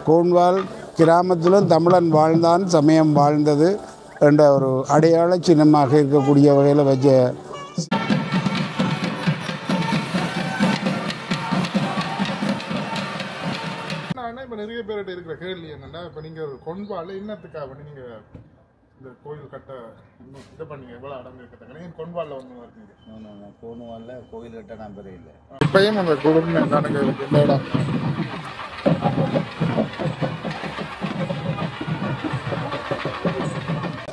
கோண்வால் கிராமத்திலும் தமிழன் வாழ்ந்தான் சமயம் வாழ்ந்தது என்ற ஒரு அடையாள சின்னமாக இருக்கக்கூடிய வகையில் வச்ச இப்போ நிறைய பேர்கிட்ட இருக்கிற கேள்வி என்னன்னா, இப்போ நீங்கள் கொண்பால் என்னத்துக்காக நீங்கள் இந்த கோயில் கட்ட இதை பண்ணீங்க, எவ்வளோ அடம் இருக்கட்டாங்க, நீங்கள் கொண்பாலில் வந்து இருக்கீங்க? கோணுவாலில் கோயில் கட்ட நான் பெரிய இல்லை. இப்பயும் அந்த குடும்பம் தானுங்க இந்த இடம்.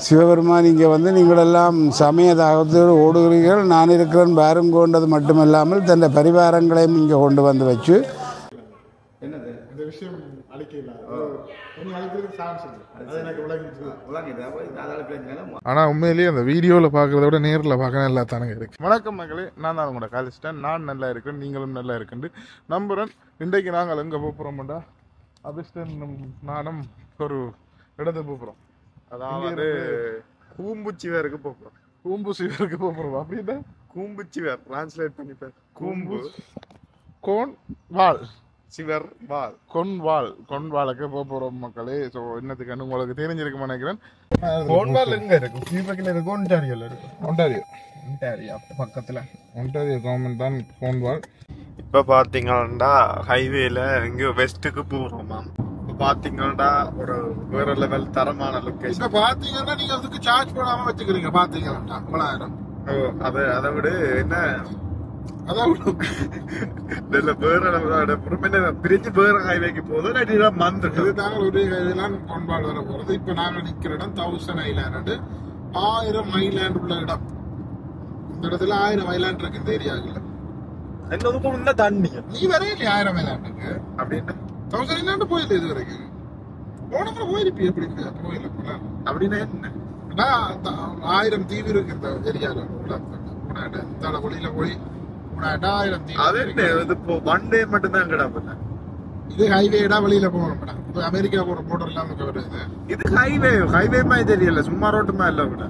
சிவபெருமான் இங்கே வந்து நீங்களெல்லாம் சமய தாகத்தோடு ஓடுகிறீர்கள், நான் இருக்கிறேன் பாருங்கோண்டது மட்டுமல்லாமல் தன் பரிவாரங்களையும் இங்கே கொண்டு வந்து வச்சு என்னது இந்த விஷயம் அழிக்கல சான்ஸ் ஆனா உண்மையிலேயே அந்த வீடியோவில் பார்க்கறத விட நேரில் பார்க்க நல்லா தானே இருக்கு. வணக்கம் மகளே, நான் தான் உங்களோட காலிஸ்டன். நான் நல்லா இருக்கேன், நீங்களும் நல்லா இருக்குன்னு நம்புறேன். இன்றைக்கு நாங்கள் எங்கே போகிறோம்டா, அபிஸ்டன் நானும் ஒரு இடத்துக்கு போகிறோம். அதாவது கூம்புச்சிவேருக்கு போகிறோம். கூம்புச்சிவேருக்கு போகிறோம் அப்படின்னா கூம்புச்சிவேர் டிரான்ஸ்லேட் பண்ணிப்பேன். கூம்பு கோன் வால் சிவர் வால் கொன்வாலுக்கு போகிறோம் மக்களே. ஸோ என்னத்துக்கு உங்களுக்கு தெரிஞ்சிருக்குமா நினைக்கிறேன். கொன்வால் எங்கே இருக்கு? ஸ்ரீபக்கில் இருக்கு, ஒன்டாரியோவில் இருக்கு. ஒன்டாரியோ பக்கத்தில் ஒன்டாரியோ கவர்மெண்ட் தான் கொன்வால். இப்போ பார்த்தீங்கன்னா ஹைவேல எங்கேயோ வெஸ்ட்டுக்கு போகிறோமா. இப்போ பார்த்தீங்கன்னா ஒரு வேற லெவல் தரமான லொக்கேஷன். இப்போ பார்த்தீங்கன்னா நீங்கள் அதுக்கு சார்ஜ் போடாமல் வச்சுக்கிறீங்க. பார்த்தீங்கன்னா 50,000. அதை விட என்ன பிரிஞ்சு வேற ஹைவேக்கு போதும் நாங்கள் ஒரே ஹைவேலாம் கொன்பால் வர போறது. இப்ப நாங்க நிக்கிற இடம் 1000 ஐலாண்ட், 1000 ஐலாண்ட் உள்ள இடம். இந்த இடத்துல 1000 ஐலாண்ட் இருக்கு இந்த ஏரியாக்குள்ள. தண்ணி நீ வரைய 1000 ஐலாண்டுக்கு அப்படின்னு 1000 ஐலாண்டு போயில இது வரைக்கும் போனப்ப போயிருப்பி. எப்படி போயில போல அப்படின்னா என்ன 1000 தீவு இருக்கு இந்த ஏரியால. இந்த வழியில போய் 1000 தீவு ஒன் டே மட்டும் தான் கிடப்பேன். இது ஹைவேடா வெளியில போகணும். இப்ப அமெரிக்கா போற போர்டர் எல்லாம் வருது. இது ஹைவே மாதிரி தெரியல, சும்மா ரோட்டு மாதிரி இல்ல. விட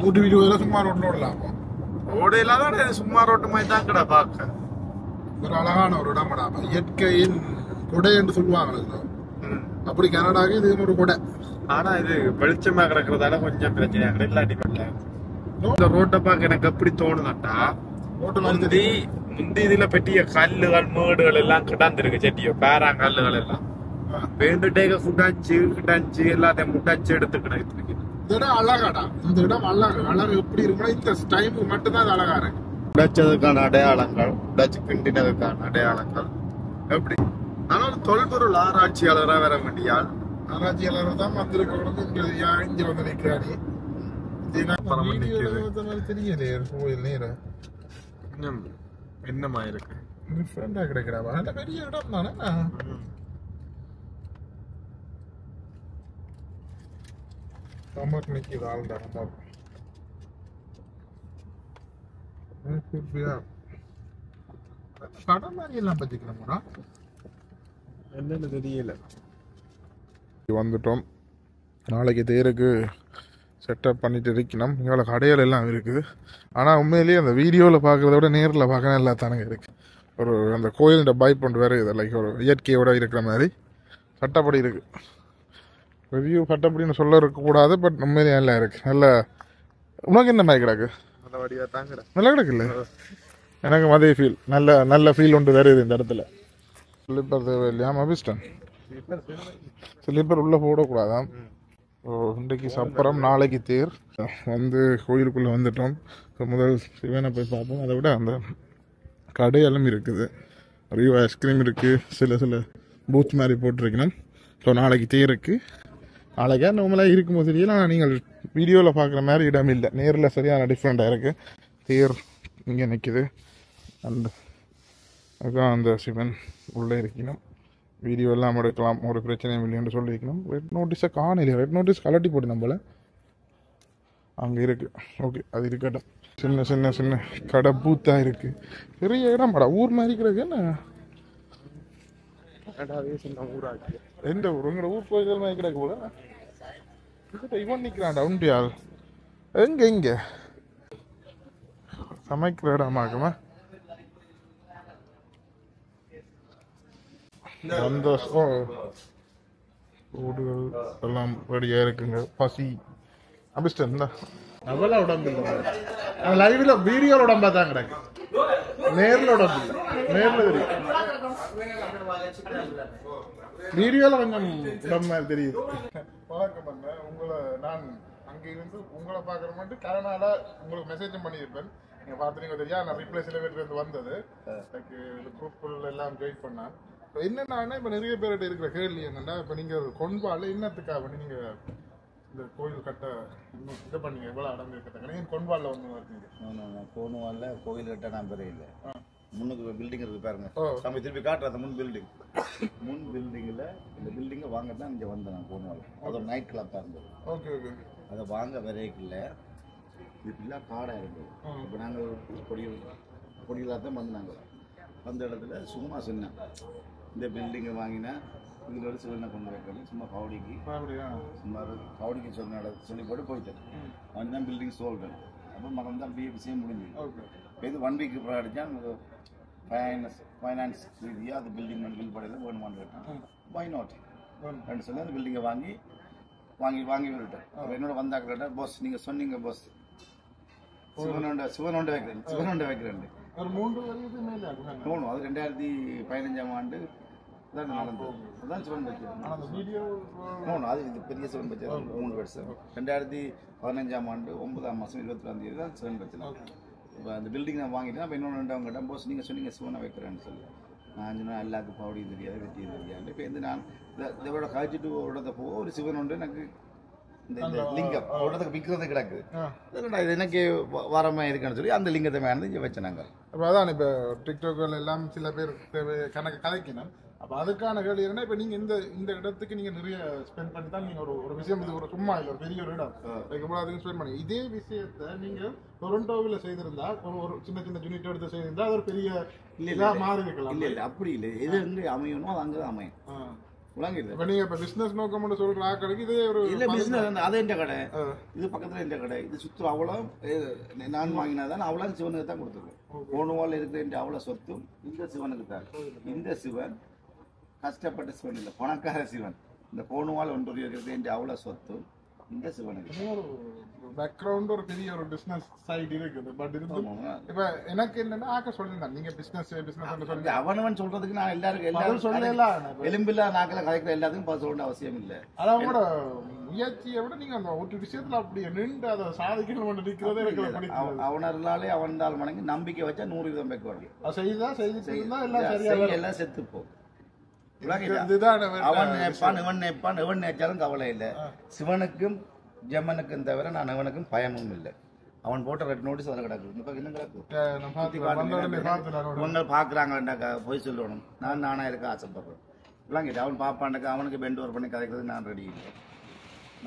120 சும்மா ரோட்ல ஓடலாம். ஓடையில சும்மா ரோட்டு மாதிரி தான் கிட பாக்க. ஒரு அழகான ஒரு இடம் படாம இயற்கையின் கொடை என்று சொல்லுவாங்க. அப்படி கனடாக்கு இது ஒரு கொடை. ஆனா இது வெளிச்சமா கிடக்குறதால கொஞ்சம் பிரச்சனை. இல்லாட்டி இந்த ரோட்டை பார்க்க எனக்கு எப்படி தோணுதாட்டா, முந்தி இதுல பெட்டிய கல்லுகள் மேடுகள் எல்லாம் கிடந்திருக்கு. செட்டியோ பேராங்கல்லுகள் எல்லாம் வேண்டுட்டேக குட்டாச்சு எல்லாத்தையும் முட்டாச்சு எடுத்துக்கிட்டு. இந்த இடம் அழகாடா. இந்த இடம் அழகு எப்படி இருக்குன்னா இந்த டைமுக்கு மட்டும்தான் அழகா இருக்கு. உடைச்சதுக்கான அடையாளங்கள், உடைச்சு கிண்டினதுக்கான அடையாளங்கள் எப்படி. ஆனால் தொல்பொருள் ஆராய்ச்சியாளரா வர வேண்டியால் ஆராய்ச்சியாளர் தான் வந்திருக்க. இங்க வந்து நிற்கிறாரு. தெரியலையே கோயில் நேரம் என்னமா இருக்கு கிடைக்கிறா. பெரிய இடம் தானே. நிக்குது ஆள்டா. கடை மாதிரி எல்லாம் பச்சிக்கிறோம்டா. என்னன்னு தெரியல. வந்துட்டோம். நாளைக்கு தேருக்கு செட்டப் பண்ணிட்டு இருக்கணும். இவ்வளோ கடைகள் எல்லாம் இருக்குது. ஆனால் உண்மையிலேயே அந்த வீடியோவில் பார்க்குறத விட நேரில் பார்க்க நல்லா தானங்க இருக்குது. ஒரு அந்த கோயிலோட பைப் ஒன்று வேறு இது லைக் ஒரு இயற்கையோடு இருக்கிற மாதிரி சட்டப்படி இருக்குது. ரிவ்யூ சட்டப்படின்னு சொல்ல இருக்கக்கூடாது, பட் உண்மையிலேயே நல்லா இருக்குது. நல்லா உனக்கு என்ன மாதிரி கிடக்கு? நல்லா கிடக்குல்ல? எனக்கு அதே ஃபீல், நல்ல ஃபீல் ஒன்று வருது இந்த இடத்துல. ஸ்லிப்பர் தேவை இல்லையாம் அபிஸ்டன். ஸ்லிப்பர் உள்ளே போடக்கூடாதாம். இன்றைக்கு சப்பரம், நாளைக்கு தேர். வந்து கோயிலுக்குள்ளே வந்துட்டோம். ஸோ முதல் சிவனை போய் பார்ப்போம். அதை விட அந்த கடையெல்லாம் இருக்குது. நிறைய ஐஸ்கிரீம் இருக்குது. சில பூத் மாதிரி போட்டிருக்கணும். ஸோ நாளைக்கு தேருக்கு. நாளைக்கா நம்மளாக இருக்கும்போது தெரியல. ஆனால் நீங்கள் வீடியோவில் பார்க்குற மாதிரி இடம் இல்லை, நேரில் சரியான டிஃப்ரெண்ட்டாக இருக்குது. தேர் இங்கே நிற்கிது. அதுதான் அந்த சிவன் உள்ளே இருக்கணும். வீடியோ எல்லாம் எடுக்கலாம், ஒரு பிரச்சனையும் இல்லைன்னு சொல்லியிருக்கணும். ரெட் நோட்டீஸை காணலையே. ரெட் நோட்டீஸ் கலட்டி போட்டு நம்மள அங்கே இருக்குது. ஓகே, அது இருக்கட்டும். சின்ன கடை பூத்தாக இருக்குது. பெரிய இடம் படா ஊர் மாதிரி இருக்கிறது. என்ன சின்ன ஊராக்கு எந்த ஊர்? உங்களோட ஊர் கோயில்கள் மாதிரி கிடக்கு போல. இவன் நிற்கிறான்டா உண்டியால். எங்கே சமைக்கிற இடமாக்குமா? அந்த ஓடுகள் எல்லாம் ரெடியாக இருக்குங்க. பசி அபிஷ்டன் தான் அதெல்லாம் உடம்பு இல்லை. லைவ்ல வீடியோவில் உடம்பா தான் கிடக்கு, நேரில் உடம்பு இல்லை. நேரில் தெரியும், வீடியோவில் கொஞ்சம் உடம்பு தெரியுது. வணக்கம் பண்ண உங்களை நான் அங்கிருந்து உங்களை பார்க்குற மட்டும் கரனால உங்களுக்கு மெசேஜும் பண்ணியிருப்பேன். நீங்கள் பார்த்துறீங்க தெரியா, நான் ரிப்ளை சில பேர்லேருந்து வந்தது. எனக்கு குரூப்பில் எல்லாம் ஜாயின் பண்ணேன். இப்போ என்னென்னா இப்போ நிறைய பேர்கிட்ட இருக்கிற கேள்வி என்னென்னா, இப்போ நீங்கள் கொன்பால் என்னத்துக்காக பண்ணி நீங்கள் இந்த கோயில் கட்ட இதை பண்ணீங்க, எவ்வளோ அடம் இருக்கட்டாங்க நீங்கள் கொன்பாலில் வந்து இருக்கீங்க? கோணுவாலில் கோயில் கட்ட நான் பெரிய இல்லை. முன்னுக்கு பில்டிங் இருக்கு பாருங்க, நம்ம திருப்பி காட்டுற அந்த முன் பில்டிங்கில் இந்த பில்டிங்கை வாங்க தான் இங்கே வந்தேன் நான். கோணுவால் அது ஒரு நைட் கிளப்பாக இருந்தது. Okay okay. அதை வாங்க வரைக்கில்ல இப்படிலாம் காடாக இருந்தது. இப்போ நாங்கள் கொடிகளாக தான் வந்து நாங்கள் அந்த இடத்துல சும்மா சொன்னேன், இந்த பில்டிங்கை வாங்கினா இதில் சிவனை கொண்டு வைக்கணும், சும்மா கவுடிக்கு சும்மா கவுடிக்கு சொல்லி போயிட்டேன். அவன் தான் பில்டிங் சோல்வேன். அப்போ மகன் தான் அப்படியே விஷயம் முடிஞ்சு இது 1 வீக் அப்புறம் அடித்தா நமக்கு ஃபைனான்ஸ் ரீதியாக அது பில்டிங் பில் படையில் வேணுமான்னு கேட்டான். வை நாட் ரெண்டு சொல்லி அந்த பில்டிங்கை வாங்கி விட்டுட்டேன். அப்போ என்னோட வந்தாக்க கேட்டால், பாஸ் நீங்கள் சொன்னீங்க பாஸ் சிவனோண்ட வைக்கிறேன். ஒரு 3 வருஷத்துக்கு மேலே போகணும். அது 2015ஆம் ஆண்டு தான் நடந்தது. அதுதான் சிவன் பட்ஜெட் போகணும். அது இது பெரிய சிவன் பட்ஜெட் 3 வருஷம். 2015ஆம் ஆண்டு 9ஆம் மாதம் 24ஆம் தேதி தான் சிவன் பட்ஜெட். இப்போ அந்த பில்டிங் நான் வாங்கிட்டேன். அப்போ இன்னொன்று ரெண்டாவது கேட்டேன், போஸ் நீங்கள் சொன்னீங்க சிவனை வைக்கிறேன்னு சொல்லி. நான் சொன்னேன் எல்லாத்துக்கும் பவுடியும் தெரியாது, வெட்டியும் தெரியாது. இப்போ வந்து நான் இதோட காய்ச்சிட்டு ஒரு இடத்த போக ஒரு சிவன் உண்டு எனக்கு இந்த லிங்கம் ஒரு இடத்துக்கு விற்கிறது கிடக்குது. இது எனக்கு வரமா இருக்குன்னு சொல்லி அந்த லிங்கத்தை மேலே இங்கே வச்சேன் நாங்கள். அப்போ அதான் இப்போ டிக்டாக்கள் எல்லாம் சில பேர் கணக்கு கதைக்கணும். அப்போ அதுக்கான கேள்வி என்ன, இப்போ நீங்கள் இந்த இடத்துக்கு நீங்கள் நிறைய ஸ்பெண்ட் பண்ணி தான் நீங்கள் ஒரு விஷயம், இது ஒரு சும்மா இல்லை, ஒரு பெரிய ஒரு இடம் வைக்கும்போது அதுக்கு ஸ்பெண்ட் பண்ணி இதே விஷயத்தை நீங்கள் டொரண்டோவில் செய்திருந்தா, ஒரு சின்ன யூனிட் எடுத்து செய்திருந்தா அது ஒரு பெரிய இல்லை மாறி இருக்கலாம். இல்லை அப்படி இல்லை, எது வந்து அமையணுமோ அது அங்கே தான் அமையும். இப்போ நீங்கள் இப்போ பிஸ்னஸ் நோக்கம் சொல்கிற ஆக்களுக்கு இதே ஒரு இல்லை பிஸ்னஸ் அது எந்த கடை, இது பக்கத்தில் எந்த கடை, இது சுற்று அவ்வளோ நான் வாங்கினாதான் அவ்வளோ சிவனுக்கு தான் கொடுத்துருக்கேன். கோணுவால் இருக்கிற அவ்வளோ சொத்தும் இந்த சிவனுக்கு தான். இந்த சிவன் கஷ்டப்பட்ட சிவன் இல்லை, பணக்கார சிவன். இந்த கோணுவால் ஒன்று இருக்கிறது அவ்வளோ சொத்து இந்த சிவனுக்கு. பேக்ரவுண்ட் ஒரு பெரிய ஒரு பிசினஸ் சைடு இருக்குது. பட் இருந்து இப்ப எனக்கு என்னன்னா ஆக்க சொல்லிருந்தேன், நீங்க பிசினஸ் சொல்லி அவனவன் சொல்றதுக்கு நான் எல்லாரும் சொல்லலாம். எலும்பில்லா நாக்கில கதைக்கிற எல்லாத்துக்கும் பதில் சொல்ல அவசியம் இல்லை. அதான் கூட முயற்சியை விட நீங்க அந்த ஒரு விஷயத்துல அப்படி நின்று அதை சாதிக்கணும் நிற்கிறதே எனக்கு. அவனர்களாலே அவன் மடங்கு நம்பிக்கை வச்சா 100% வைக்க செய்தா செய்திருந்தா எல்லாம் சரியா எல்லாம் செத்துப்போம். அவன் எவன் நேச்சாலும் கவலை இல்லை. சிவனுக்கும் ஜெமனுக்கும் தவிர நான் அவனுக்கும் பயமும் இல்லை. அவன் போட்ட ரெட் நோட்டீஸ் அதில் கிடக்கு. இன்னும் கிடக்கு. இவங்க பார்க்குறாங்கண்டாக்கா போய் சொல்லணும். நானா இருக்க ஆசைப்படுறேன். விளங்கிட்டு அவன் பாப்பாண்டாக்கா அவனுக்கு பெண்ட் ஓவர் பண்ணி கதைக்கிறது நான் ரெடி இல்லை.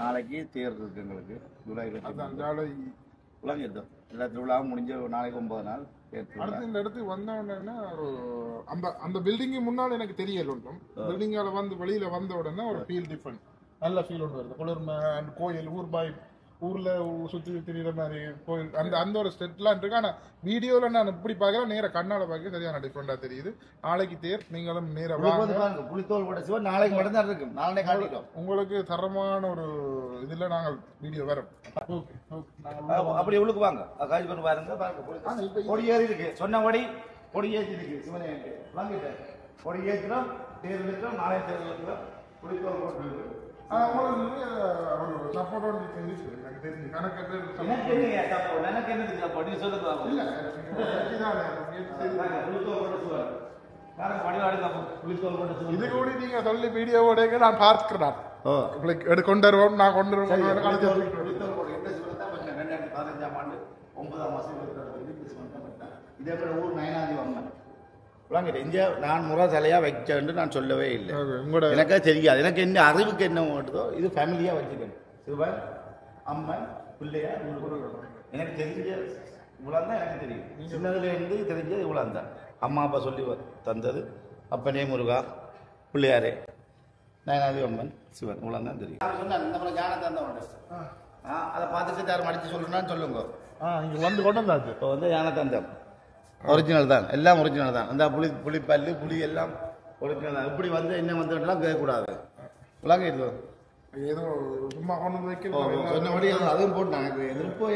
நாளைக்கு தேர் இருக்கு எங்களுக்கு ஜூலை 20. விளங்கிட்டோம். எல்லா திருவிழாவும் முடிஞ்ச நாளைக்கு 9 நாள். அடுத்து இந்த இடத்துக்கு வந்தோடனே ஒரு அந்த பில்டிங்கு முன்னாள் எனக்கு தெரியல. பில்டிங்கால வந்து வெளியில வந்த உடனே ஒரு ஃபீல் டிஃபரெண்ட், நல்ல ஃபீல் ஒன்று வருது. குளிர்மை அண்ட் கோயில் ஊர்ல சுற்றி திரிகிற மாதிரி கோயில் அந்த ஒரு ஸ்டெட்லாம் இருக்கு. ஆனால் வீடியோவில் நான் இப்படி பார்க்குறேன், நேர கண்ணால் பார்க்க சரியான டிஃப்ரெண்டாக தெரியுது. நாளைக்கு தேர், நீங்களும் நேர புலித்தோல் போட்ட சிவன் நாளைக்கு மட்டும்தான் இருக்கு. நாளை காட்டிட்டோம் உங்களுக்கு தரமான ஒரு இதில் நாங்கள் வீடியோ வரோம். அப்படி உள்ளுக்கு வாங்க, காய்ச்சி பண்ணி பாருங்க. கொடி ஏறி இருக்கு, சொன்ன கொடி ஏற்றி இருக்கு. சிவனை வாங்கிட்டேன், கொடி ஏற்றினோம், தேர் இருக்கிறோம். நாளை தேர் இருக்கிறோம், புலித்தோல் போட்டு இது கூட நீங்க சொல்லி வீடியோவோட நான் பார்க்கிறேன். கொண்டு வருவோம், நான் கொண்டு வருவோம். 2015ஆம் ஆண்டு 9ஆம் மாசம் இதே போல ஊர் நயனாதி வந்தேன். இங்கே நான் முறை தலையா வைச்சேன்னு நான் சொல்லவே இல்லை. எனக்கே தெரியாது. எனக்கு என்ன அறிவுக்கு என்ன மாட்டுதோ இது ஃபேமிலியா வச்சுக்கணும். சிவன், அம்மன், பிள்ளையார், எனக்கு தெரிஞ்ச இவ்வளோ தான் எனக்கு தெரியும். சின்னதுலேருந்து தெரிஞ்சது இவ்வளோ தான். அம்மா அப்பா சொல்லி தந்தது அப்பனே முருகா, பிள்ளையாரே, நயனாதி அம்மன், சிவன், இவ்வளோ தான் தெரியும். சொன்னேன் இந்த மாதிரி ஞானத்தை தந்தவன். அதை பார்த்துட்டு யாரும் அடித்து சொல்லணும்னா சொல்லுங்க. இங்கே வந்து கொண்டு வந்தாச்சு. இப்போ வந்து ஞானத்தந்தம் ஒரிஜினல் தான், எல்லாம் ஒரிஜினல் தான். அந்த புளிப்பல்லு புளி எல்லாம் ஒரிஜினல் இப்படி வந்து என்ன வந்துலாம் கேட்கக்கூடாது. விளங்க இது ஏதோ சும்மா கொண்டு வைக்க சொன்னபடி அதுவும் போட்டு நாங்கள் எதிர்ப்போ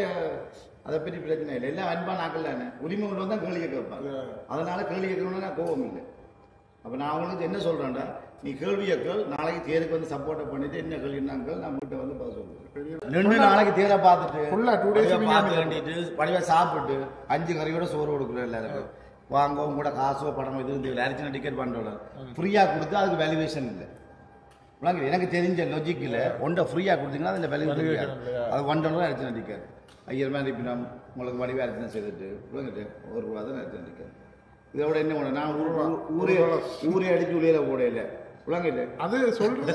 அதை பற்றி பிரச்சனை இல்லை. எல்லாம் அன்பான ஆக்கள் தானே, உரிமை உள்ள தான் கேள்வி கேட்பாங்க. அதனால கேள்வி கேட்கணும்னா கோபம் இல்லை. அப்போ நான் அவங்களுக்கு என்ன சொல்கிறேன்டா, நீ கேள்வியை கேள், நாளைக்கு தேருக்கு வந்து சப்போர்ட்டை பண்ணிட்டு என்ன கேள்வினாங்க நான் வீட்டை வந்து பதில் சொல்லுவேன். 2 நாளைக்கு தேரை பார்த்துட்டு பார்த்து வேண்டிட்டு வடிவா சாப்பிட்டு 5 கறியோட சோறு கொடுக்குறோம் எல்லாருக்கும். வாங்க உங்களோட காசோ பணமோ இது இந்த அரிசினா டிக்கெட் பண்ணுறோம் ஃப்ரீயாக கொடுத்து அதுக்கு வேல்யூவேஷன் இல்லை. எனக்கு தெரிஞ்ச லொஜிக்கில் ஒன்றை ஃப்ரீயாக கொடுத்தீங்கன்னா அதில் வேல்யூ தெரியாது. அது $1 அரிசினா டிக்கெட் 5000 ரூபாய் அனுப்பினோம் உங்களுக்கு வடிவா அரிசினா செய்துட்டு விளங்கிட்டு ₹1 தான் அரிசினா டிக்கெட். இதோட என்ன பண்ண நான் ஊரே அடிச்சு உள்ளே போடையில விளங்கிட்டு அது சொல்றது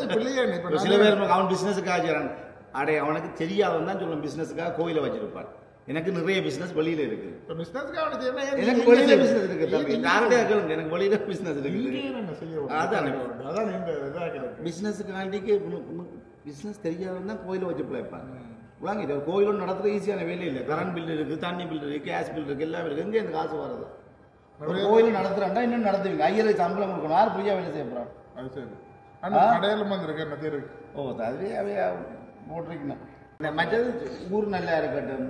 சில பேர் அவன் பிசினஸுக்காக செய்யறான். அடைய அவனுக்கு தெரியாதவன் தான் சொல்லுவான் பிசினஸுக்காக கோயிலை வச்சிருப்பான். எனக்கு நிறைய பிசினஸ் வெளியில இருக்கு. எனக்கு வெளியில பிசினஸ் இருக்கு. யாருடைய கேளுங்க, எனக்கு வெளியில பிசினஸ் இருக்கு. அதான் பிசினஸுக்காண்டிக்கு பிசினஸ் தெரியாதவன் தான் கோயிலை வச்சு பிழைப்பான். விளங்கிட்டு ஒரு கோயிலும் நடத்துற ஈஸியான வேலை இல்லை. கரண்ட் பில் இருக்கு, தண்ணி பில் இருக்கு, கேஸ் பில் இருக்கு, எல்லாம் இருக்கு. எங்கே இந்த காசு வருது? ஒரு கோயில் நடத்துறாண்டா இன்னும் நடத்துவீங்க. 5000 சம்பளம் கொடுக்கணும். யார் ஃப்ரீயா வேலை செய்ய போறான்? ஓ அது அவையா போட்டிருக்கணும். மற்றது ஊர் நல்லா இருக்கட்டும்,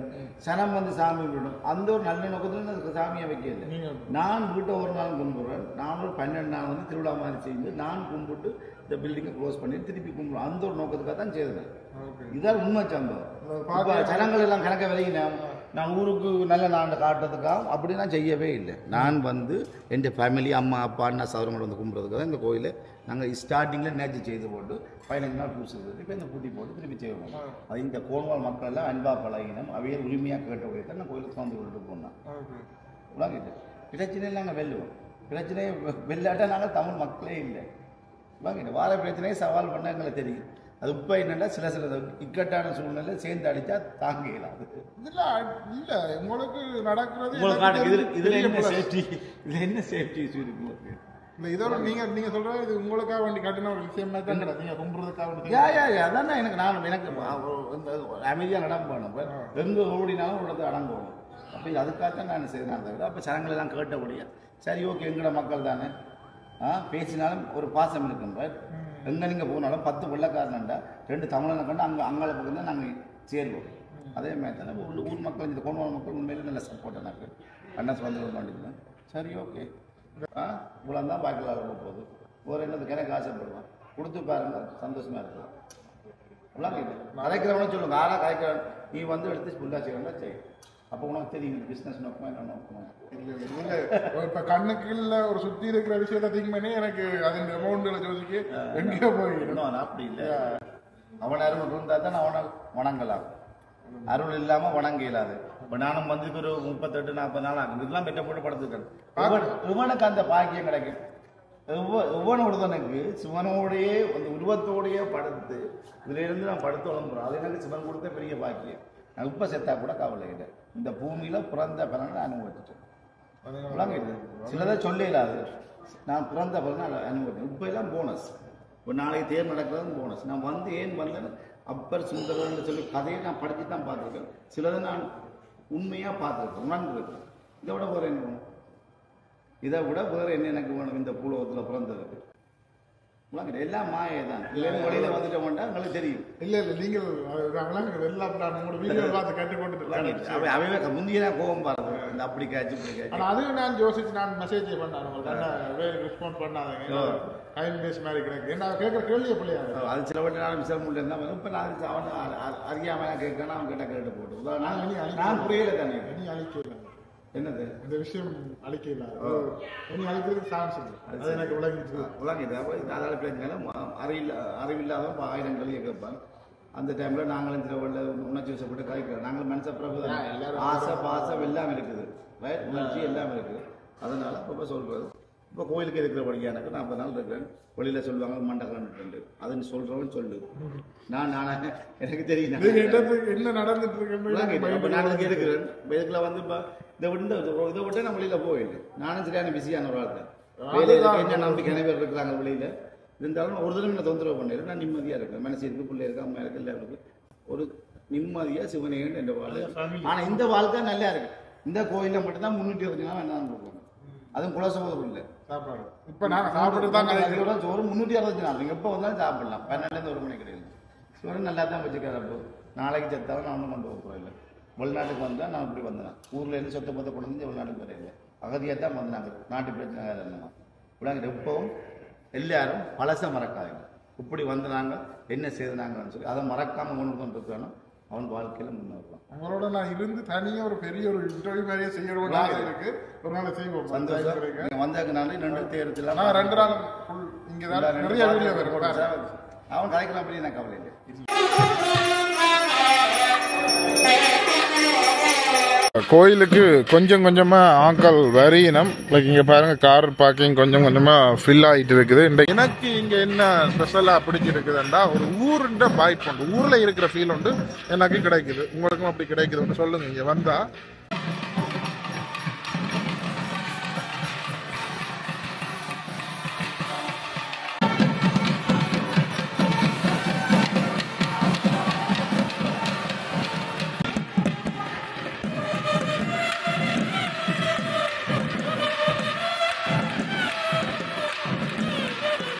சனம் வந்து சாமி விடும், அந்த ஒரு நல்ல நோக்கத்தில் சாமியை வைக்கல. நான் வீட்டை ஒரு நாள் கும்பிடுறேன். நான் ஒரு 12 நாள் வந்து திருவிழா மாதிரி செய்து நான் கும்பிட்டு இந்த பில்டிங்கை க்ளோஸ் பண்ணி திருப்பி கும்பிடுவேன். அந்த ஒரு நோக்கத்துக்காக தான் செய்தேன். இதான் உண்மை சம்பவம். இப்போ ஜனங்கள் எல்லாம் கணக்க விலகினேன். நான் ஊருக்கு நல்ல நான் காட்டுறதுக்காக அப்படி நான் செய்யவே இல்லை. நான் வந்து என் ஃபேமிலி அம்மா அப்பா அண்ணா சௌரங்களை வந்து கும்பிட்றதுக்காக இந்த கோயிலை நாங்கள் ஸ்டார்டிங்கில் நேற்று செய்து போட்டு 15 நாள் பூசுறது. இப்போ இந்த பூட்டி போட்டு திருப்பி செய்வோம். அது இந்த கோன்வால் மக்கள் எல்லாம் அன்பா பழகினோம். அவையே உரிமையாக கேட்ட உடைய தான் நான் கோயிலுக்கு வந்து கொண்டு போனோம். விளாங்கிட்டு பிரச்சனையில் நாங்கள் வெல்லுவோம். பிரச்சனையை வெல்லாட்டா நாங்கள் தமிழ் மக்களே இல்லை. விளாங்கிட்டு வார பிரச்சனையை சவால் பண்ண எங்களுக்கு தெரியும். அது இப்போ என்னென்னா சில இக்கட்டான சூழ்நிலை சேர்ந்து அடித்தா தாங்க இயலாது. உங்களுக்கு நடக்கிறது இதில் என்ன சேஃப்டி, இதில் என்ன சேஃப்டி இஷ்யூ இருக்கு? இல்லை இதோட நீங்க சொல்றது இது உங்களுக்காக வேண்டி கட்டின ஒரு விஷயமா தான் நீங்க கும்பிட்றதுக்காக. அதான் எனக்கு அமைதியாக நடம் போகணும். எங்கே ஓடினாலும் உடனே அடங்கணும். அப்போ அதுக்காகத்தான் நான் செய்யறேன். அப்போ சனங்கள் எல்லாம் கேட்டபடியா சரி ஓகே எங்களோட மக்கள் தானே பேசினாலும் ஒரு பாசம் இருக்குன்ற. எங்கே நீங்கள் போனாலும் 10 வெள்ளக்காரன்டா 2 தமிழனை கண்டு அங்காள பக்கம் தான் நாங்கள் சேருவோம். அதே மாதிரி தானே ஊர் மக்கள் இந்த கோன்வால் மக்கள் உண்மையிலே நல்ல சப்போர்ட் எனக்கு அண்ணா சுதந்திர வேண்டியதுதான். சரி ஓகே இவ்வளோ தான் பாக்கில் ரொம்ப போகுது. ஒரு என்னது கிணக்கு ஆசைப்படுவான் கொடுத்து பாருங்க சந்தோஷமா இருக்கலாம். இவ்வளோ கதைக்கிறவனு சொல்லுங்க. ஆனா கதைக்கிறவன் நீ வந்து எடுத்து ஃபுல்லாக செய்யணும்னா செய்யும். அப்போ உனக்கு தெரியும் பிஸ்னஸ் நோக்கமா என்ன நோக்கணும். இப்போ கண்ணுக்கு இல்லை ஒரு சுற்றி இருக்கிற விஷயத்த திங்க் பண்ணி எனக்கு அதன் அமௌண்ட்டில் யோசிக்க எங்கேயோ போயிடணும். அப்படி இல்லை. அவன் அருள் இருந்தால் தான் அவனை வணங்கலாம். அருள் இல்லாமல் வணங்க இயலாது. இப்போ நானும் வந்து ஒரு 38-40 நாள் ஆகும். இதெல்லாம் பெற்ற போட்டு படுத்துக்கிறேன். இவனுக்கு அந்த பாக்கியம் கிடைக்கும். ஒவ்வொருத்தனுக்கு சிவனோடையே அந்த உருவத்தோடையே படுத்து இதுல இருந்து நான் படுத்து வளர்ந்துறோம். அது எனக்கு சிவன் கொடுத்த பெரிய பாக்கியம். நான் இப்போ செத்தா கூட கவலை இல்லை. இந்த பூமியில பிறந்த பலனை அனுபவிச்சுட்டேன். சிலதை சொல்ல இல்லாது நான் பிறந்த பலனை அனுபவிச்சேன். இப்போ எல்லாம் போனஸ். இப்போ நாளைக்கு தேர் நடக்கிறது போனஸ். நான் வந்து ஏன் வந்தேன்னு அப்பர் சுந்தரன்னு சொல்லி கதையை நான் படித்து தான் பார்த்துருக்கேன். சிலதை நான் உண்மையாக பார்த்துருக்கேன், உணர்ந்துருக்கேன். இதை விட வேறு என்ன வேணும்? இதை விட வேறு என்ன எனக்கு வேணும்? இந்த பூலோகத்தில் பிறந்ததுக்கு எல்லாம் மாயை தான். வழியில வந்துட்டு மாட்டா உங்களுக்கு தெரியும். இல்லை நீங்கள் அவையே முந்திய கோபம் பாருங்க. இந்த அப்படி காய்ச்சி இப்படி காய்ச்சி அது நான் யோசிச்சு நான் மெசேஜ் பண்ணேன். ரெஸ்பாண்ட் பண்ணாதீங்க மாதிரி கிடைக்கு நான் கேட்குற கேள்வியை பிள்ளையா அது சில வாட்டி நான் விசாரம் முடியல இருந்தால் இப்போ நான் அவன் அறியாமல் கேட்கணும். அவன் கிட்ட கேட்டு போட்டு நான் புரியல தானே. நீ அழிக்கல என்னது இந்த விஷயம் அழிக்கல நீ அழிக்கிறதுக்கு சான்ஸ் இல்லை. அது எனக்கு விளங்கிட்டு அப்போ அதால் பிரச்சனை அறிவில்லாதவன் 1000 கேள்வியை கேட்பான். அந்த டைமில் நாங்களும் திருவள்ள உணர்ச்சி வசப்பட்டு கலைக்கிறோம். நாங்கள் மனசை பிரபு ஆசை பாசம் எல்லாம் இருக்குது. உணர்ச்சி எல்லாம் இருக்குது. அதனால் இப்போ சொல்கிறது இப்போ கோயிலுக்கு இருக்கிறபடியா எனக்கு 40 நாள் இருக்கிறேன். வெளியில் சொல்லுவாங்க மண்டகம்னு அதுன்னு சொல்கிறவன் சொல்லு. நான் எனக்கு தெரியும் என்ன நடந்துட்டு இருக்கு. நான் இருக்கிறேன். இதுக்குள்ள வந்து இப்போ இதை விட்டு நான் வெளியில் போயிட்டு நானும் சரியான பிஸியான ஒரு ஆள் தான். என்ன நம்பிக்கை பேர் இருக்கிறாங்க வெளியில் இருந்தாலும் ஒரு தடவை என்ன தொந்தரவு பண்ணிடுறேன். நான் நிம்மதியாக இருக்கேன். மனசு இருக்கு, பிள்ளை இருக்கு, அம்மா இருக்கு, எல்லாம் இருக்கு. ஒரு நிம்மதியாக சிவனேன்னு என்ற வாழ்க்கை. ஆனால் இந்த வாழ்க்கை நல்லா இருக்கு. இந்த கோயிலில் மட்டும்தான் 320 நாள் என்ன கொடுக்கணும். அதுவும் குலசோதரம் இல்லை. சாப்பாடு இப்போ நாங்கள் சாப்பிட்டு தான் இதோட சோறு 360 நீங்கள் எப்போ வந்தாலும் சாப்பிடலாம் 12 1 மணி கிடையாது சோறு நல்லா தான் வச்சுக்கிறார். அப்போ நாளைக்கு செத்தாலும் நான் ஒன்றும் கொண்டு போகிறோம் இல்லை. வெளிநாட்டுக்கு வந்தால் நான் இப்படி வந்தேன். ஊரில் இருந்து சொத்தை பத்த கொண்டு வந்து வெளிநாட்டுக்கு வரையில அகதியாக தான் வந்தாங்க. நாட்டு பிரச்சனை இருந்தோம். இப்படி எப்பவும் எல்லாரும் பழசை மறக்காதீங்க. இப்படி வந்தாங்க என்ன செய்தாங்கன்னு சொல்லி அதை மறக்காமல் கொண்டு இருக்கணும். அவன் வாழ்க்கையில் முன்னேறலாம். அவங்களோட நான் இருந்து தனியாக ஒரு பெரிய ஒரு இன்டர்வியூ மாதிரியே செய்யணும் இருக்கு. ஒரு நாள் செய்வோம். சந்தோஷம். நீங்கள் வந்தாக்க நான் 2 தேர்தல் நான் 2 நாள் இங்கே தான் நிறைய வீடியோ வரும். அவன் கலைக்கலாம் அப்படி நான் கவலை இல்லை. கோயிலுக்கு கொஞ்சம் கொஞ்சமாக ஆட்கள் வரையினம். லைக் இங்கே பாருங்கள் கார் பார்க்கிங் கொஞ்சம் கொஞ்சமாக ஃபில் ஆகிட்டு இருக்குது. எனக்கு இங்கே என்ன ஸ்பெஷலாக பிடிச்சிருக்குதுண்டா ஒரு ஊருன்ற பாய்ட் உண்டு. ஊரில் இருக்கிற ஃபீல் உண்டு எனக்கு கிடைக்குது. உங்களுக்கும் அப்படி கிடைக்குதுன்னு சொல்லுங்கள் இங்கே வந்தால்.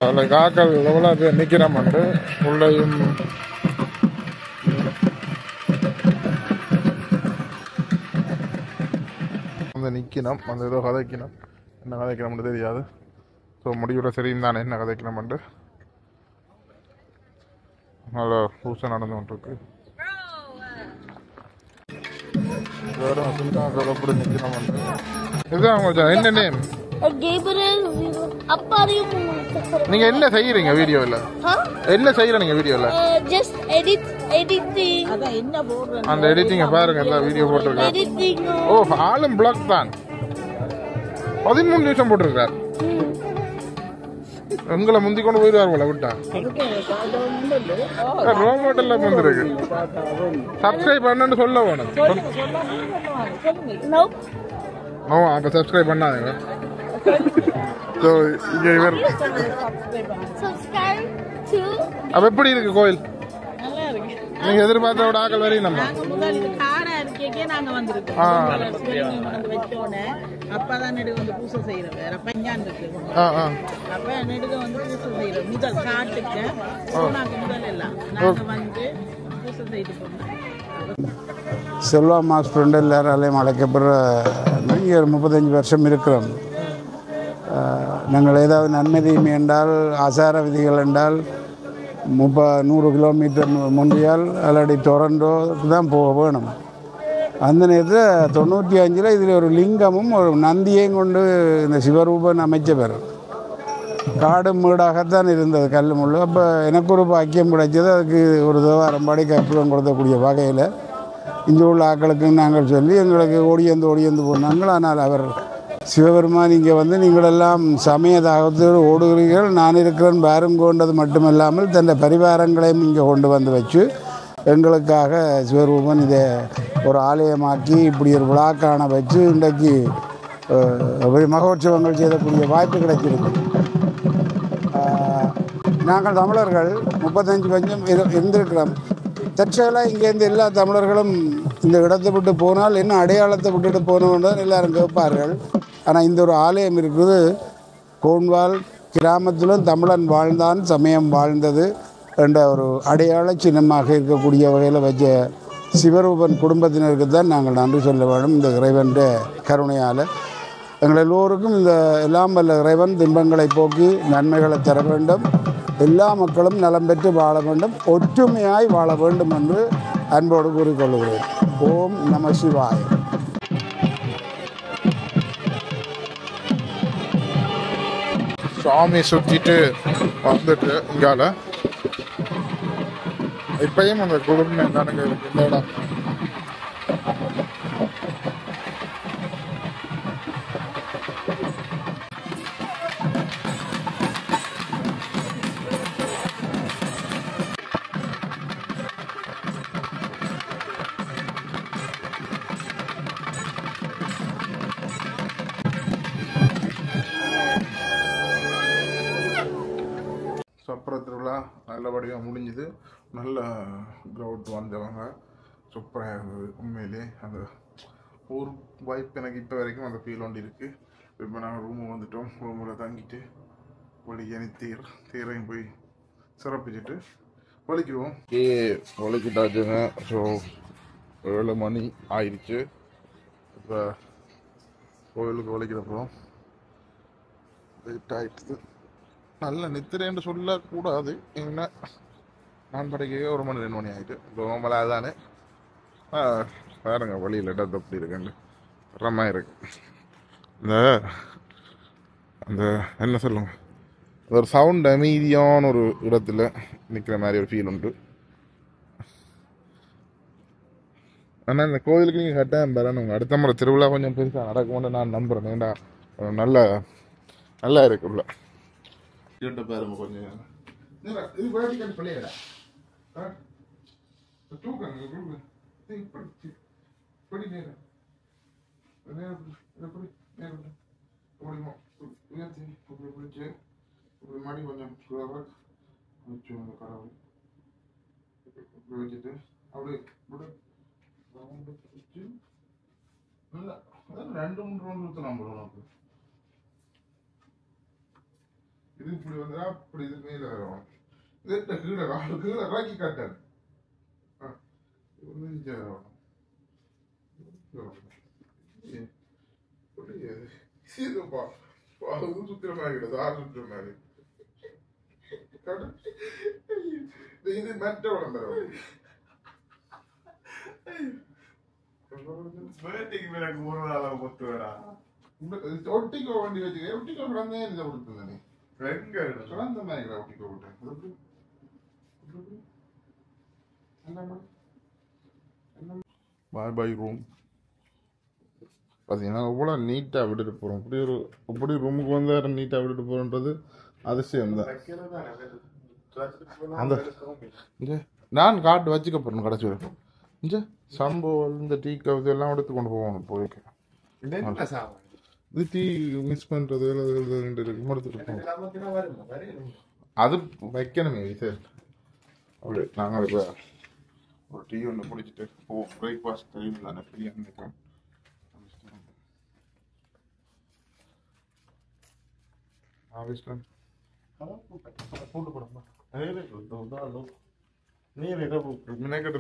அதில் காக்கள் எவ்வளோ பேர் நிற்கிறோம்ண்டு உள்ளேயும் வந்து நிற்கணும். அந்த ஏதோ கதைக்கணும். என்ன கதைக்கணும்னு தெரியாது. ஸோ முடிவுற சரியும் தானே என்ன கதைக்கணும்ண்டு நல்லா பூசை நடந்து கொண்டிருக்கு. அப்படி நிற்கணும்ண்டு இதுதான் என்ன நேம்? நீங்க என்ன செய்யறீங்க வீடியோல? என்ன செய்யறீங்க வீடியோல? just editing. அத என்ன போடுறீங்க? அந்த எடிட்டிங்க பாருங்க. அந்த வீடியோ போட்டுருக்காரு. ஓ ஆளும் பிளாக் தான் 13 நிமிஷம் போட்டுருக்காரு. உங்களை முந்தி கொண்டு போயிடுவார் போல விட்டா. ரோபோட் எல்லாம் வந்துருக்கு. சப்ஸ்கிரைப் பண்ணு சொல்ல வேணும். ஓ அப்ப சப்ஸ்கிரைப் பண்ணாதீங்க. ஸோ இங்கே இவர் அப்போ எப்படி இருக்கு கோயில்? நீங்க எதிர்பார்த்த விட ஆக்கள் வரையும் நம்ம அப்பதான் நெடுக வந்து பூசை செய்யறோம். வேற பஞ்சான் இருக்கு. அப்ப நெடுக வந்து பூசை செய்யறோம். முதல் காட்டுக்கு போனாக்கு முதல் எல்லாம் நாங்க வந்து பூசை செய்து போனோம். செல்வா மாஸ் ஃப்ரெண்டு எல்லாராலையும் அழைக்கப்படுற இங்கே ஒரு 35 வருஷம் இருக்கிறோம். நாங்கள் ஏதாவது நன்மை தீமை என்றால் ஆசார விதிகள் என்றால் 100 கிலோமீட்டர் முன்றியால் அல்லாடி டொரண்டோக்கு தான் போக வேணும். அந்த நேரத்தில் 95 இதில் ஒரு லிங்கமும் ஒரு நந்தியையும் கொண்டு இந்த சிவரூபன் அமைச்சவர் காடு மேடாகத்தான் இருந்தது கல் முள்ளு. அப்போ எனக்கு ஒரு பாக்கியம் கிடைச்சது. அதுக்கு ஒரு தேவாரம்பாடி கற்பூரம் கொடுக்கக்கூடிய வகையில் இங்கே உள்ள ஆக்களுக்கு நாங்கள் சொல்லி எங்களுக்கு ஓடியந்து போனாங்கள். ஆனால் அவர் சிவபெருமான் இங்கே வந்து நீங்களெல்லாம் சமய தாகத்தோடு ஓடுகிறீர்கள், நான் இருக்கிறேன் பாருங்கோன்றது மட்டுமில்லாமல் தன் பரிவாரங்களையும் இங்கே கொண்டு வந்து வச்சு எங்களுக்காக சிவரூபன் இதை ஒரு ஆலயமாக்கி இப்படி ஒரு விழா காண வச்சு இன்றைக்கு மகோற்சவங்கள் செய்யக்கூடிய வாய்ப்பு கிடைச்சிருக்கு. நாங்கள் தமிழர்கள் 35 வருஷம் இருந்திருக்கிறோம். தற்செயலாக இங்கேருந்து எல்லா தமிழர்களும் இந்த இடத்தை விட்டு போனால் என்ன அடையாளத்தை விட்டுட்டு போனோன்னு எல்லாரும் கேட்பார்கள். ஆனால் இந்த ஒரு ஆலயம் இருக்குது. கோன்வால் கிராமத்திலும் தமிழன் வாழ்ந்தான், சமயம் வாழ்ந்தது என்ற ஒரு அடையாள சின்னமாக இருக்கக்கூடிய வகையில் வச்ச சிவரூபன் குடும்பத்தினருக்கு தான் நாங்கள் நன்றி சொல்ல வேண்டும். இந்த இறைவன் கருணையால் எங்கள் எல்லோருக்கும் இந்த எல்லாம் வல்ல இறைவன் துன்பங்களை போக்கி நன்மைகளை தர வேண்டும். எல்லா மக்களும் நலம் பெற்று வாழ வேண்டும், ஒற்றுமையாய் வாழ வேண்டும் என்று அன்போடு கூறிக்கொள்கிறேன். ஓம் நம சிவாய. சாமி சுற்றிட்டு வந்துட்டு இங்கால இப்பயும் அந்த குடும்பம் தானுங்க இருக்கு இந்த இடம். சப்பர திருவிழா நல்லபடியாக முடிஞ்சுது. நல்ல க்ரௌட் வந்தவங்க சூப்பராக இருந்தது. உண்மையிலே அந்த ஊர் வாய்ப்பு எனக்கு இப்போ வரைக்கும் அந்த ஃபீல் ஒன்று இருக்குது. இப்போ நாங்கள் ரூமுக்கு வந்துட்டோம். ரூமில் தங்கிட்டு வலிக்கு தேரையும் போய் சிறப்பிச்சுட்டு வலிக்குவோம். வலிக்கிட்டாச்சுங்க. ஸோ 7 மணி ஆயிடுச்சு. இப்போ கோயிலுக்கு வலிக்கிறப்போம் லேட் ஆயிடுச்சு. நல்ல நித்திரேன்னு சொல்லக்கூடாது. என்ன நான் படைக்கவே 1 மணி 2 மணி ஆகிட்டு. நார்மலாக தானே பாருங்க வழியில் இடம் எப்படி இருக்குன்னு ரமாக இருக்கு. அந்த என்ன சொல்லுங்க, ஒரு சவுண்ட் அமைதியான ஒரு இடத்துல நிற்கிற மாதிரி ஒரு ஃபீல் உண்டு. ஆனால் இந்த கோயிலுக்கு நீங்கள் கட்டாயம் பெறணும். அடுத்த முறை திருவிழா கொஞ்சம் பெருசாக நடக்கும்னு நான் நம்புகிறேன். ஏண்டா நல்லா இருக்குல்ல பாருங்க கொஞ்சம் இது வேட்டிக்கட்டு பிள்ளையடா தூக்கங்க படி நேரம் உயர்த்தி இப்படி பிடிச்சி இப்படி மாடி கொஞ்சம் கடவுள் இப்படி வச்சுட்டு அப்படியே பிடிச்சி நல்லா 2-3 ரவுண்ட் ஊற்றலாம் போல உனக்கு. இது இப்படி வந்தா அப்படி இது மேல வரும். இது கீழே ராக்கி காட்டாரு சுத்திர மாதிரி சுத்திர மாதிரி இது மெட்ட உடம்பு ஒட்டிக்கோ வண்டி வச்சுக்க. ஒட்டிக்கோ கிடந்தே இதை கொடுத்துருந்தேன். கிடந்த மாதிரி ஒட்டிக்கோ விட்டேன். பாய் ரூம் பார்த்தீங்கன்னா எவ்வளோ நீட்டாக விட்டுட்டு போகிறோம். இப்படி ரூமுக்கு வந்து நீட்டாக விட்டுட்டு போகிறோன்றது அதிசயம் தான். அந்த இங்கே நான் காட்டு வச்சுக்க போகிறேன் கடைசி வரைக்கும். இங்கே சம்பவம் இந்த டீ கவுது எல்லாம் எடுத்து கொண்டு போகணும். போய்க்கு இது டீ மிக்ஸ் பண்ணுறது எடுத்துட்டு அது வைக்கணுமே. சரி அப்படி நாங்கள் இப்போ ஒரு டீ ஒன்று குடிச்சிட்டு பிரேக்ஃபாஸ்ட் டைம் தானே ஃப்ரீயாக நினைக்கிறோம்.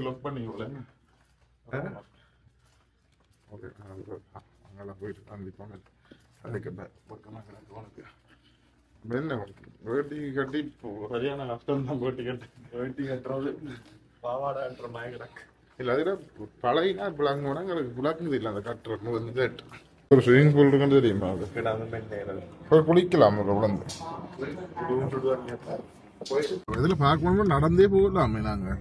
லொக் பண்ணிக்கல. ஓகே அங்கெல்லாம் போயிட்டு கண்டிப்பாக அதுக்கு பக்கமாக கிடக்கு உனக்கு என்ன வேட்டி கட்டி சரியான கஷ்டம் தான். வேட்டி கட்டுறது பாவாடான்ற மாதிரி கிடக்கு. இல்லை அதில் பழையினா பிளாங்க வேணா எங்களுக்கு பிளாக்குது இல்லை. அந்த கட்டுற ஒரு ஸ்விமிங் பூல் இருக்குன்னு தெரியுமா? அது குளிக்கலாம் உடம்பு. இதில் பார்க்கணும் நடந்தே போகலாமே நாங்கள்.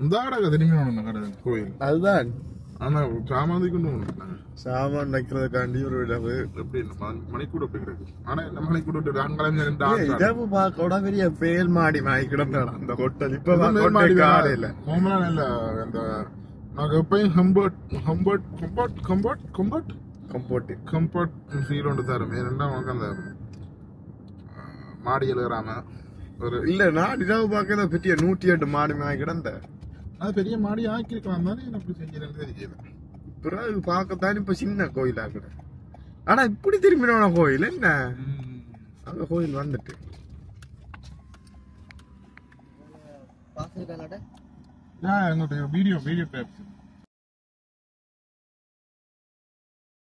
இந்த ஆடக திரும்பி கடை கோயில் அதுதான். ஆனால் சாமான் கொண்டு போகணும். சாமான் வைக்கிறதுக்காண்டி ஒரு இடவு எப்படி மணிக்கூட அப்படி கிடக்கு. ஆனால் இந்த மணிக்கூட இடவு பார்க்க பெரிய பேல் மாடி மாடி கிடந்தாடா அந்த ஹோட்டல். இப்போ இல்லை ஹோம்லாம் இல்லை. அந்த நாங்கள் எப்பயும் கம்ஃபர்ட் ஃபீல் ஒன்று தரும். ஏன்னா அந்த மாடியில் ஏறாம ஒரு இல்லை. நான் இரவு பார்க்க பெரிய 108 மாடி மாடி கிடந்த அது பெரிய மாடி ஆக்கிருக்கலாம் தானே. அப்படி செஞ்சேன்னு தெரியல. பிறகு பார்க்கத்தானே இப்ப சின்ன கோயிலா கூட. ஆனா இப்படி திரும்பின கோயில் என்ன அந்த கோயில் வந்துட்டு வீடியோ